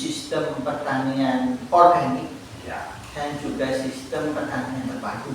sistem pertanian organik ya, dan juga sistem pertanian terpadu.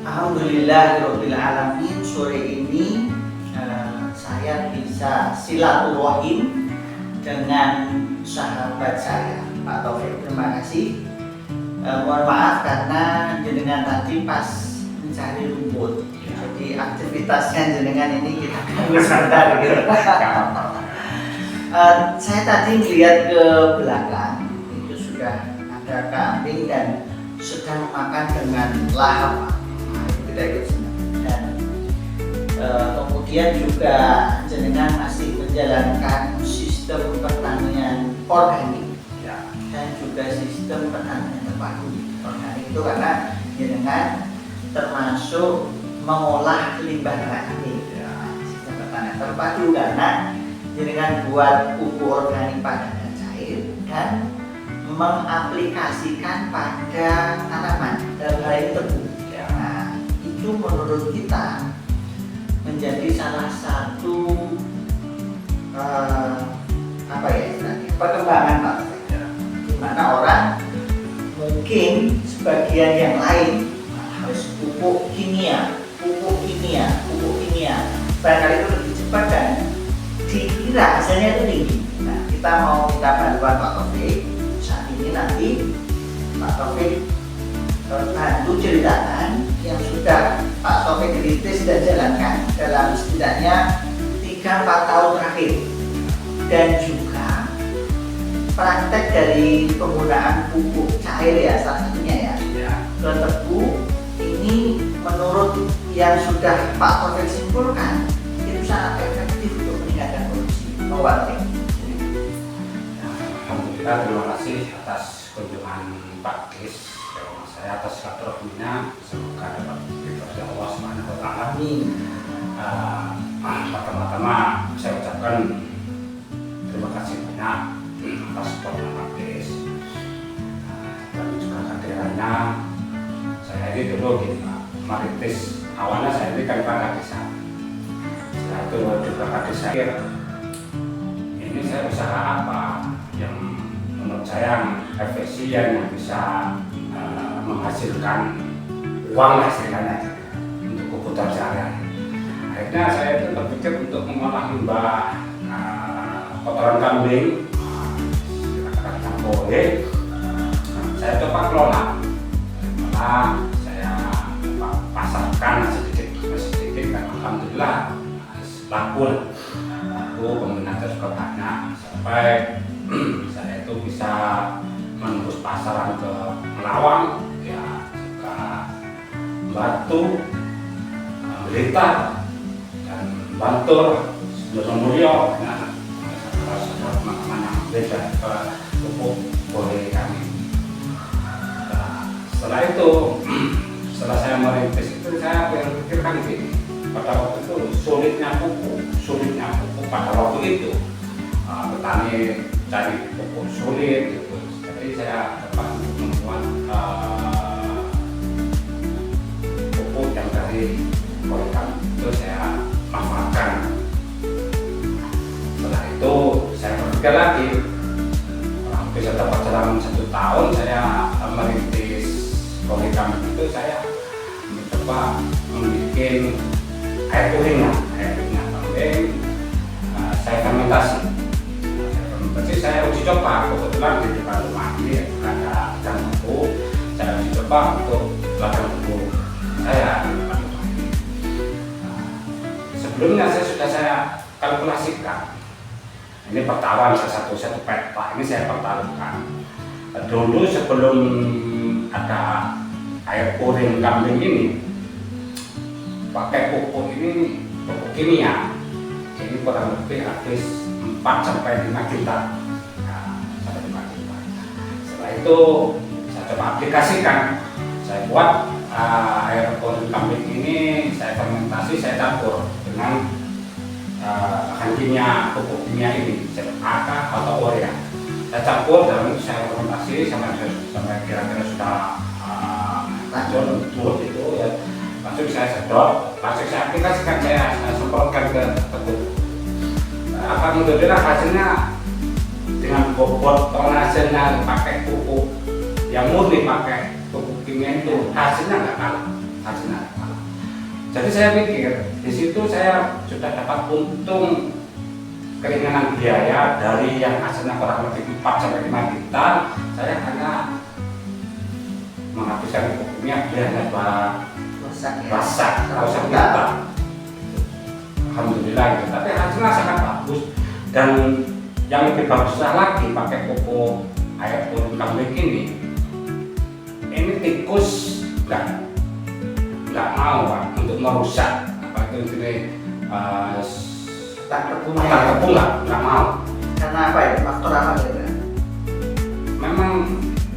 Alhamdulillahirabbil alamin, sore ini saya bisa silaturahim dengan sahabat saya, Pak Taufik. Terima kasih. Mohon maaf karena jenengan tadi pas mencari rumput, jadi aktivitasnya jenengan ini kita ganggu sebentar gitu. Saya tadi melihat ke belakang, itu sudah ada kambing dan sedang makan dengan lahap. Kita ikut senang. Dan kemudian juga jenengan masih menjalankan sistem pertanian organik ya, dan juga sistem pertanian terpadu. Organik itu karena jenengan termasuk mengolah limbah organik. ya, Sistem pertanian terpadu karena jenengan buat pupuk organik padat dan cair dan mengaplikasikan pada tanaman, dalam hal ini tebu. Nah, itu menurut kita menjadi salah satu perkembangan, Pak. Di mana orang mungkin sebagian yang lain harus pupuk kimia, barangkali itu lebih cepat dan dikira hasilnya itu tinggi. Nah, kita mau minta bantuan Pak Taufik. Saat ini nanti Pak Taufik bantu ceritakan yang sudah Pak Taufik rintis dan jalankan dalam setidaknya 3-4 tahun terakhir, dan juga praktek dari penggunaan pupuk cair ya, salah satunya ya, ke tebu. Ini menurut yang sudah Pak Taufik simpulkan itu sangat efektif untuk meningkatkan produksi. Alhamdulillah, terima kasih atas kunjungan Pak Kis. Saya atas silaturahminya, semoga dapat diberkahi Allah Subhanahu wa taala. Amin. Pertama-tama saya ucapkan terima kasih banyak atas supportnya Pak Kis, dan juga kehadirannya. Saya ini dulu gini Pak, merintis awalnya saya ini kan perangkat desa. Setelah itu juga Pak Desa, ini saya usaha apa yang menurut saya efisien, yang bisa menghasilkan uang hasilnya untuk kebutuhan sehari-hari. Akhirnya saya itu berpikir untuk mengolah limbah kotoran kambing, katakan boleh, saya coba kelola, saya pasarkan sedikit dan alhamdulillah laku, peminatnya juga banyak, sampai saya itu bisa menembus pasaran ke Melawang, ya, juga Batu, Blitar, dan Bantul, Sidoarjo, nah, teman-teman yang beda ke pupuk boleh kami. Nah, setelah itu, setelah saya merintis itu, saya berpikirkan gini, pada waktu itu sulitnya pupuk pada waktu itu, petani cari pupuk sulit gitu. Jadi saya dapat membuat pupuk yang dari Volcam itu saya manfaatkan. Setelah itu saya berpikir lagi, bisa dapat dalam 1 tahun saya merintis Volcam itu, saya mencoba membuat air turingan kambing, saya fermentasi. Saya uji coba, kebetulan di depan rumah ini ada jambu, saya uji coba untuk ladang tebu saya di depan rumah ini. Sebelumnya saya kalkulasikan, ini pertaruhan satu peta, ini saya pertaruhkan. Dulu sebelum ada air puring kambing ini, pakai pupuk ini, pupuk kimia, ini kurang lebih habis 4 sampai 5 juta. Nah, sampai 5 juta. Setelah itu saya coba aplikasikan, saya buat air urin kambing ini, saya fermentasi, saya campur dengan bahan kimia, pupuk kimia ini, AK atau urea. Saya campur dan saya fermentasi sampai kira-kira sudah lanjut itu ya. Langsung saya sedot, langsung saya aplikasikan, saya semprotkan ke tebu. Alhamdulillah hasilnya dengan bobot tonasenya pakai pupuk yang murni, pakai pupuk kimia itu hasilnya nggak kalah, Jadi saya pikir di situ saya sudah dapat untung keringanan biaya dari yang hasilnya kurang lebih 4 sampai 5 juta. Saya hanya menghabiskan pupuk kimia hanya rasa juta. Alhamdulillah gitu. Tapi hasilnya sangat bagus, dan yang lebih bagusnya lagi pakai pupuk air urin kambing ini tikus nggak mau Pak untuk merusak apa itu Tepung nggak mau. Karena apa ya? Faktor apa ya? Memang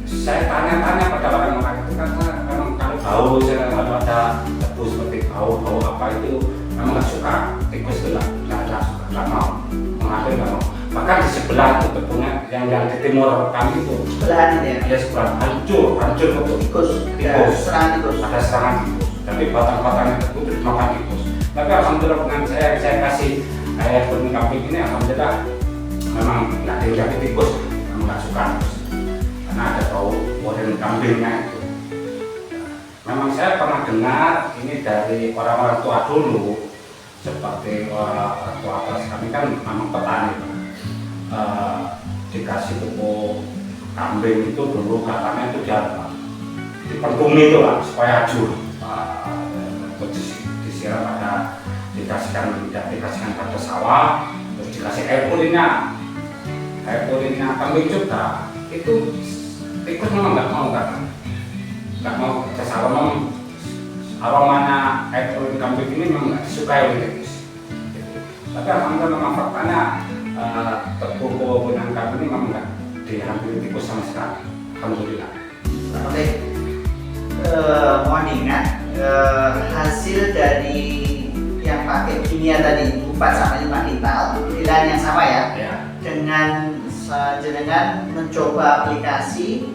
saya tanya-tanya pada orang-orang itu, karena memang kalau bau, saya kalau ada debu seperti bau apa itu memang nggak suka, tikus itu nggak mau mengambil, nggak mau. Bahkan di sebelah itu tepungnya yang di timur kami itu Sebelahan ini ya? ya sebelah hancur untuk Tikus, ada serangan tikus. Ada serangan tikus. Tapi batang-batangnya tebu itu dimakan tikus. Tapi alhamdulillah dengan saya kasih air urin kambing ini, alhamdulillah memang nggak dijangkit tikus, memang nggak suka tikus. Karena ada bau urin kambingnya itu. Memang saya pernah dengar ini dari orang-orang tua dulu, seperti orang tua atas kami kan memang petani, dikasih pupuk kambing itu dulu katanya itu dia dipentumi itu lah supaya ajur, disiram pada dikasihkan pada sawah, terus dikasih air urinnya kambing juga. Itu tikus memang nggak mau ke sawah. Aromanya air urin kambing ini memang nggak disukai oleh tikus. Tapi alhamdulillah memang faktanya tebu urin kambing ini memang nggak dihampiri tikus sama sekali. Alhamdulillah. Oke, mohon diingat hasil dari yang pakai kimia tadi 4 sampai 5 kintal, pilihan yang sama ya. Dengan jenengan mencoba aplikasi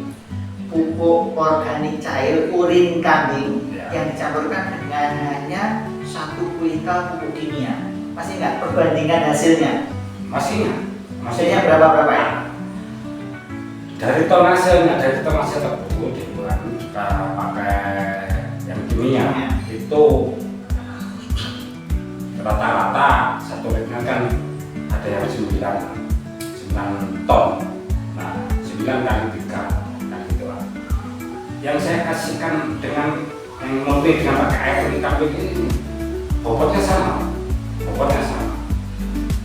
pupuk organik cair urin kambing yang dicampurkan dengan hanya 1 kuintal pupuk kimia. Masih nggak perbandingan hasilnya? Masihnya berapa ya? Dari tonase tebu dibuat kita pakai yang kimia itu rata-rata 1 litnya kan ada yang 9 ton. Nah, 9 kali 3 kan gitu lah. Yang saya kasihkan dengan yang murni dengan pakai air urin kambing ini bobotnya sama.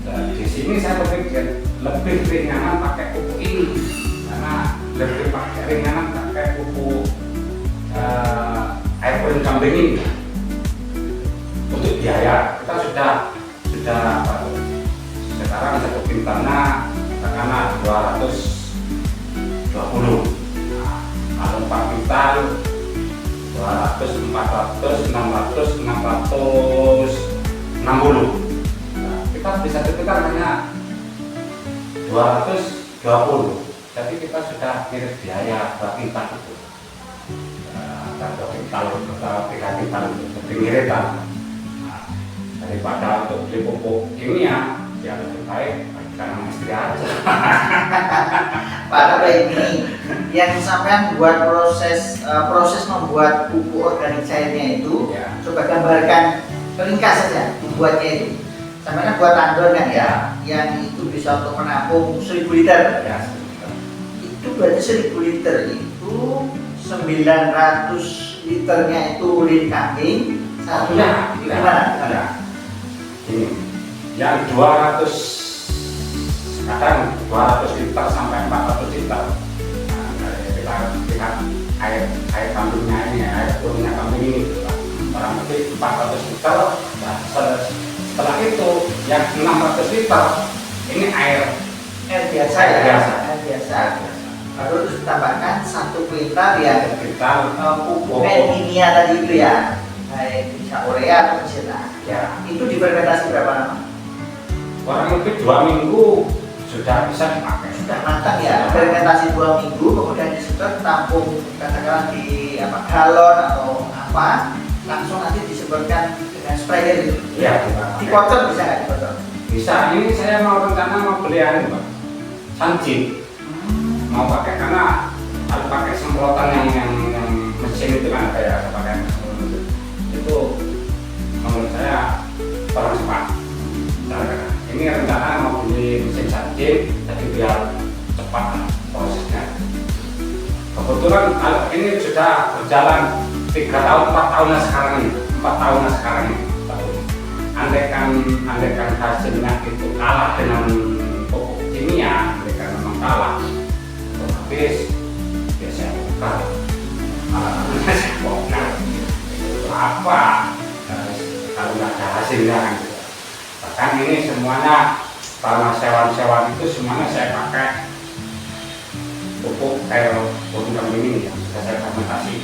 Dan di sini saya berpikir lebih ringan pakai pupuk ini, karena lebih ringan pakai pupuk air urin kambing ini. Untuk biaya kita sudah sekarang 1 kintalnya katakanlah 220. Kalau 4 kintal 200, 400, 600, 660. Kita bisa sekitar hanya 220. Jadi kita sudah ngirit biaya 2 kintal itu. 2 kintal atau 3 kintal lebih ngiritan. Daripada untuk beli pupuk kimia, ya lebih baik karena istri aja. Pak ini yang sampean buat proses membuat pupuk organik cairnya itu, coba gambarkan ringkas saja membuatnya itu. Sampean buat tandon kan ya, yang itu bisa untuk menampung 1000 liter. Ya, itu berarti 1000 liter itu 900 liternya itu urin kambing. Satunya gimana? Ini yang 200, kadang 200 liter sampai 400 liter. Nah, kita air kambingnya ini, air urinnya kambing ini, kurang lebih 400 liter. Nah, setelah itu yang 600 liter ini air biasa Air ya, biasa. air biasa. Lalu terus ditambahkan 1 kuintal ya kita pupuk kimia tadi itu ya, baik bisa urea atau pesita. ya Itu difermentasi berapa lama? kurang lebih 2 minggu sudah bisa dipakai. Sudah matang ya, fermentasi 2 minggu, kemudian disedot, tampung katakanlah di galon atau apa, langsung nanti disemprotkan dengan sprayer itu. Ya, Dipotong bisa nggak dipotong? bisa. Ini saya mau rencana mau beli anu, Pak. Sancing. Mau pakai karena kalau pakai semprotan yang mesin itu kan ada ya, ada pakai itu menurut saya kurang cepat. Ini rencana mau beli mesin sancing, jadi biar cepat prosesnya. Kebetulan kalau ini sudah berjalan 3 tahun, 4 tahunan sekarang ini, 4 tahunan sekarang ini. Andaikan hasilnya itu kalah dengan pupuk kimia, andaikan memang kalah, otomatis ya saya bongkar. Saya bongkar. Itu apa? Kalau nggak ada hasilnya kan. Bahkan ini semuanya tanah sewan-sewan itu semuanya saya pakai pupuk air pupuk ini yang sudah saya fermentasi.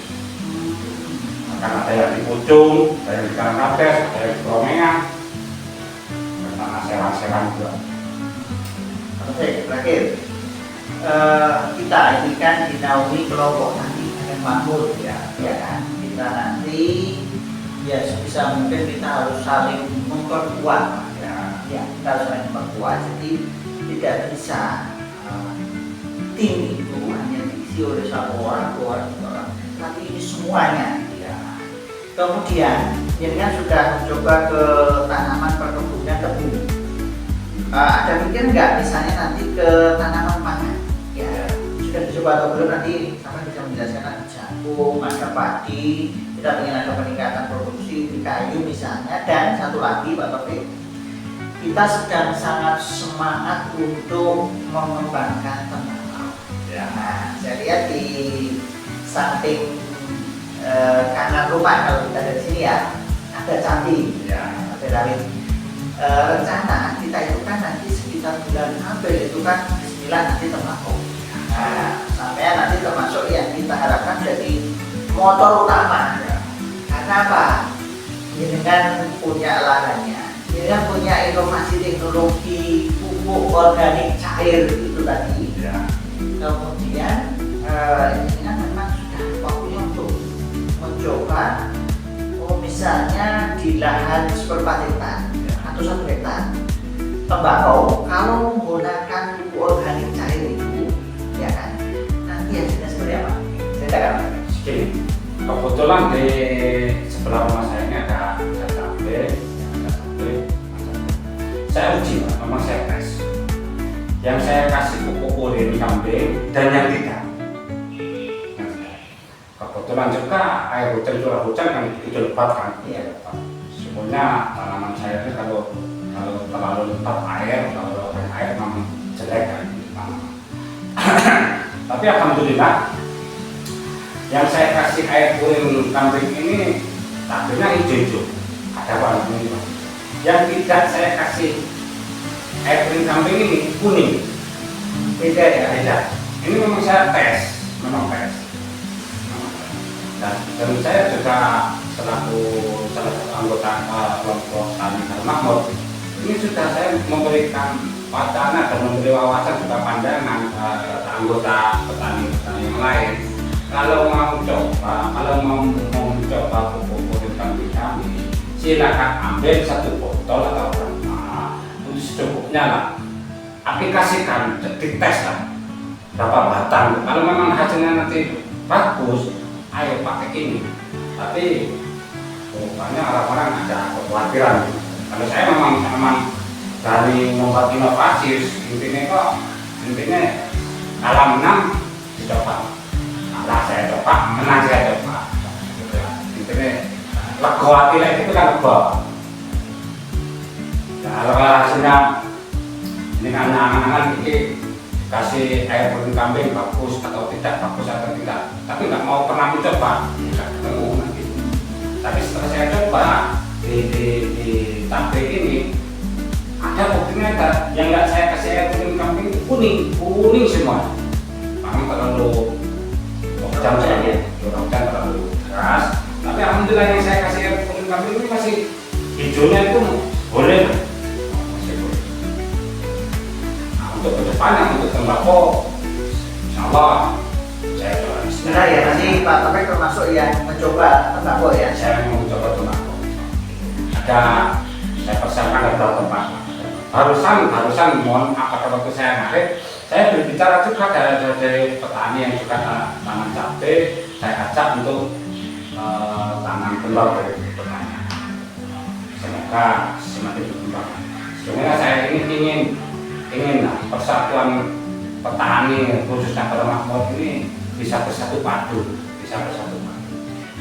Karena ada yang di Pucung, ada yang di Karangkabes, ada yang di Bromengan, tanah sewan-sewan juga. Oke, terakhir kita ini kan dinaungi kelompok tani akan makmur ya kan. Kita nanti ya sebisa mungkin kita harus saling memperkuat ya, kita harus saling memperkuat. Jadi tidak bisa tim itu hanya diisi oleh 1 orang, 2 orang, tapi ini semuanya. Kemudian ini kan sudah mencoba ke tanaman perkebunan tebu. Ada pikir nggak misalnya nanti ke tanaman pangan? Ya sudah dicoba atau belum, nanti sampai bisa menjelaskan ada jagung, ada padi, kita ingin ada peningkatan produksi di kayu misalnya, dan satu lagi Pak Taufik, kita sedang sangat semangat untuk mengembangkan tembakau. Nah, saya lihat di samping kanan rumah kalau kita dari sini ya ada candi, ada rawit. Rencana kita itu kan nanti sekitar bulan April itu kan bismillah nanti tembakau. Nah, sampai nanti termasuk yang kita harapkan jadi motor utama. Karena apa? Ini kan punya lahannya, ini kan punya inovasi teknologi pupuk organik cair itu tadi. Kemudian ini kan memang sudah waktunya untuk mencoba, misalnya di lahan seperempat hektar atau 1 hektar tembakau, kalau menggunakan pupuk organik cair itu, ya kan, nanti hasilnya seperti apa? Ceritakan. Segini, kebetulan di sebelah rumah saya ini ada cabai. Saya uji, memang saya tes. Yang saya kasih pupuk urin kambing dan yang tidak. Kebetulan juga air hujan, curah hujan kan itu lebat kan. Sebenarnya tanaman saya ini kalau terlalu lebat air, kalau banyak air memang jelek kan. Tapi alhamdulillah yang saya kasih air urin kambing ini tabelnya hijau-hijau, ada warna ini. Yang tidak saya kasih air urin kambing ini kuning, Beda ya? beda. Ini memang saya tes, memang tes. Dan saya juga selaku salah satu anggota kelompok tani makmur, ini sudah saya memberikan wacana dan memberi wawasan juga pandangan anggota petani yang lain. Kalau mau mencoba pupuk urin kambing kami, silakan ambil 1 botol atau berapa untuk secukupnya lah. Aplikasikan, dites lah berapa batang. Kalau memang hasilnya nanti bagus, ayo pakai ini. Tapi banyak orang-orang ada kekhawatiran. Kalau saya memang dari membuat inovasi, intinya kalau menang dicoba. Nah, saya coba, menang saya coba. Intinya lego hati itu kan lego. Nah, kalau hasilnya ini kan angan-angan ini kasih air urin kambing bagus atau tidak, bagus atau tidak, tapi nggak mau pernah mencoba, nggak ketemu nanti. Tapi setelah saya saya coba di cabai ini ada buktinya ada yang nggak saya kasih air kuning kambing itu kuning semua. Memang terlalu hujan terlalu keras. Tapi alhamdulillah yang saya kasih air kuning kambing ini masih hijaunya itu boleh. Masih boleh. Nah, untuk kedepannya untuk tembakau, insya Allah saya coba. Nah ya, nanti Pak Taufik termasuk yang mencoba tembakau ya. Saya mau mencoba tembakau. Saya persiapkan ada tempat. Barusan mohon apa waktu saya ngarit, saya berbicara juga dari petani yang juga tanam cabai, saya ajak untuk tanam telur dari petani. Semoga semakin berkembang. Sebenarnya saya ingin persatuan petani khususnya Kota Makmur ini bisa bersatu padu,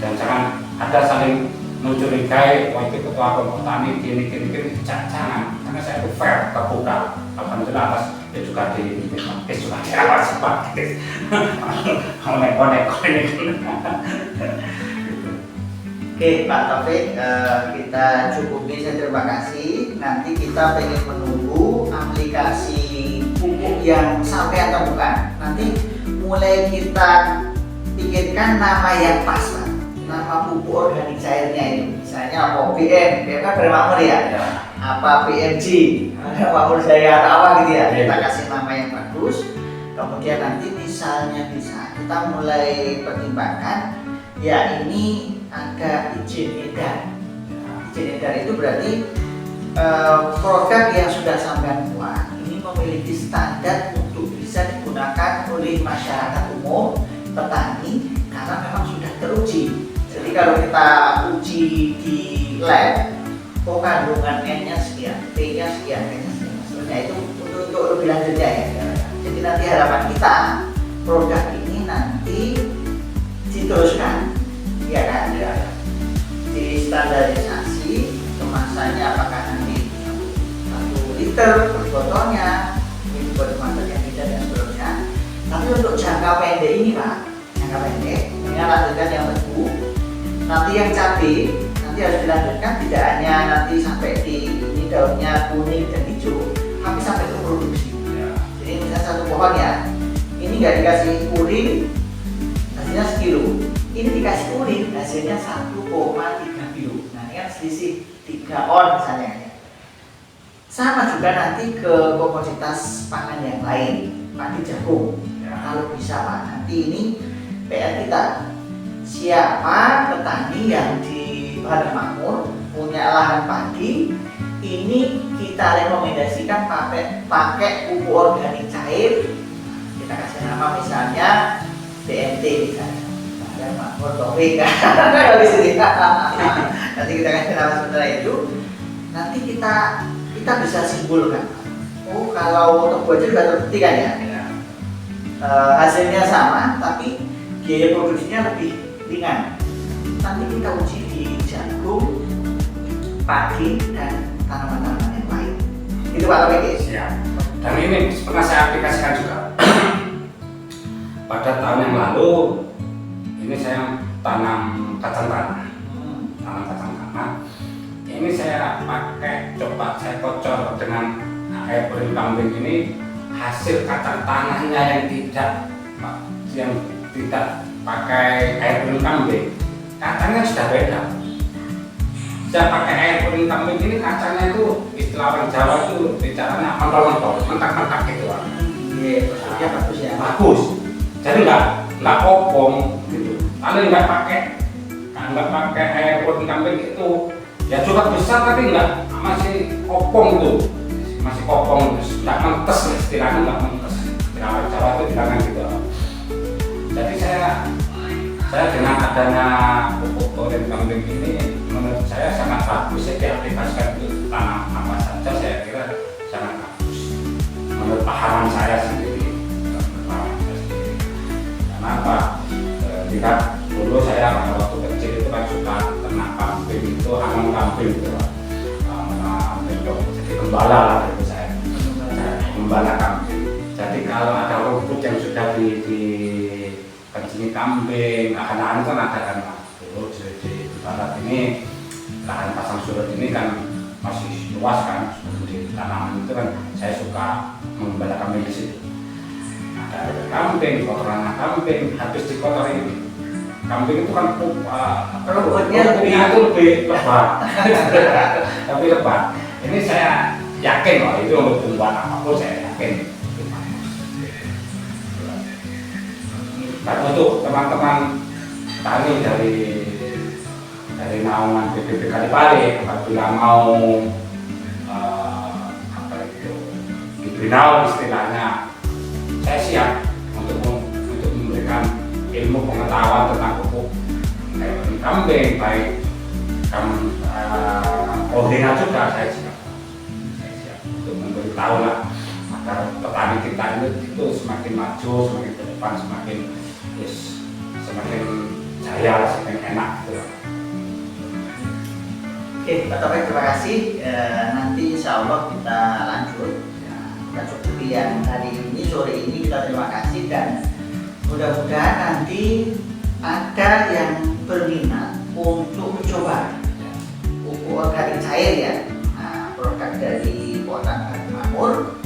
dan jangan ada saling mencurigai waktu ketua petani gini jangan, karena saya itu fair, terbuka. Alhamdulillah atas ya juga di juga diawasi Pak. Konek ini. Oke Pak Taufik, kita cukupi, saya terima kasih. Nanti kita pengen menunggu aplikasi pupuk yang sampai atau bukan. Nanti mulai kita pikirkan nama yang pas Pak. Nama pupuk organik cairnya itu, misalnya apa PM kan bermakmur ya, apa PMG, ada makmur jaya atau apa gitu ya. Kita kasih nama yang bagus. Kemudian nanti misalnya bisa kita mulai pertimbangkan, ya ini ada izin edar. Izin edar itu berarti produk yang sudah sampai buat ini memiliki standar untuk bisa digunakan oleh masyarakat umum, petani, karena memang sudah teruji. Jadi kalau kita uji di lab, kandungan N-nya sekian, P-nya sekian, N-nya sekian, maksudnya itu untuk lebih lanjutnya ya. Jadi nanti harapan kita produk ini nanti diteruskan, ya kan? Di standarisasi kemasannya apakah nanti 1 liter per botolnya, ini buat kemasan yang tidak dan seterusnya. Tapi untuk jangka pendek ini Pak, jangka pendek, ini lanjutkan yang tebu. Nanti yang cabai nanti harus dilanjutkan, tidak hanya nanti sampai di ini daunnya kuning dan hijau, tapi sampai ke produksi. Jadi misalnya 1 pohon ya, ini nggak dikasih urin, hasilnya 1 kilo. Ini dikasih urin, hasilnya 1,3 kilo. Nah ini kan selisih 3 on misalnya. Sama juga nanti ke komoditas pangan yang lain, padi jagung. Kalau bisa Pak, nanti ini PR kita. Siapa petani yang di Kota Makmur punya lahan padi, ini kita rekomendasikan pakai pupuk organik cair. Kita kasih nama misalnya BNT misalnya, Kota Makmur Taufik. Kalau di sini nanti kita kasih nama sementara itu. Nanti kita bisa simpulkan. Oh kalau tebu aja sudah terbukti kan ya. Hasilnya sama, tapi biaya produksinya lebih ringan. Nanti kita uji di jagung, padi, dan tanaman-tanaman yang lain. Itu Pak Taufik. Siap. Dan ini pernah saya aplikasikan juga. Pada tahun yang lalu, ini saya tanam kacang tanah. Ini saya coba saya kocor dengan air kuning kambing ini, hasil kacang tanahnya yang tidak pakai air kuning kambing, kacangnya sudah beda. Saya pakai air kuning kambing ini, kacangnya itu istilah orang Jawa itu bicaranya mentol-mentol, mentak-mentak gitu. Iya, maksudnya bagus ya. Bagus. Jadi nggak kopong gitu. Kalau nggak pakai air kuning kambing itu, ya juga besar tapi masih kopong gitu, masih kopong, nggak mentes, istilahnya nggak mentes. Istilah orang Jawa itu bilangnya gitu. Jadi saya dengan adanya pupuk organik kambing ini, menurut saya sangat bagus ya, diaplikasikan untuk tanam apa saja, saya kira sangat bagus menurut pahaman saya sendiri. Kenapa? Lihat dulu saya pada waktu kecil itu kan suka ternak kambing, itu hanam kambing gitu, kambing jadi gembala lah itu saya gembala kambing. Jadi kalau ada rumput yang sudah di kencing kambing, anak-anak kan ada kan dulu di barat ini lahan pasang surut ini kan masih luas kan, di tanaman itu kan saya suka membela kambing di situ. Ada kambing, kotoran kambing, habis dikotori kambing itu kan rumputnya itu lebih lebat, tapi lebat. Ini saya yakin loh itu untuk tumbuhan apapun saya yakin. Dan untuk teman-teman tani dari naungan BPP Kalipari, apabila mau diberi naung istilahnya, saya siap untuk memberikan ilmu pengetahuan tentang pupuk baik kambing, baik koordinat juga saya siap untuk memberitahu lah agar petani kita itu semakin maju, semakin ke depan, semakin jaya, semakin enak gitu. Oke, Pak Taufik, terima kasih. Nanti insya Allah kita lanjut. Kita cukupi yang hari ini, sore ini kita terima kasih, dan mudah-mudahan nanti ada yang berminat untuk mencoba pupuk organik cair ya. Nah, produk dari Potan Makmur,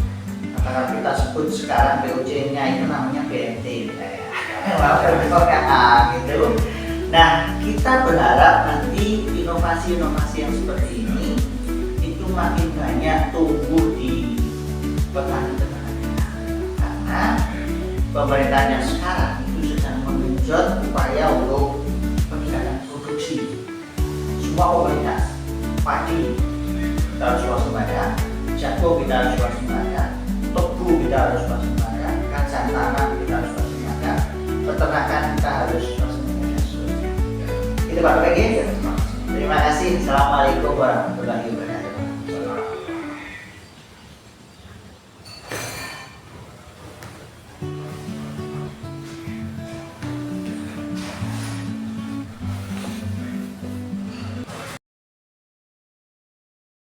karena kita sebut sekarang POC-nya itu namanya BMT gitu. Nah, kita berharap nanti inovasi-inovasi yang seperti ini itu makin banyak tumbuh di petani-petani, karena pemerintahnya sekarang itu sedang menggenjot upaya untuk peningkatan produksi. Semua komunitas, padi kita harus waspada, jagung kita harus waspada, tebu kita harus waspada, kacang tanah kita harus waspada, peternakan kita harus waspada. Itu Pak Taufik. Terima kasih. Assalamualaikum warahmatullahi wabarakatuh.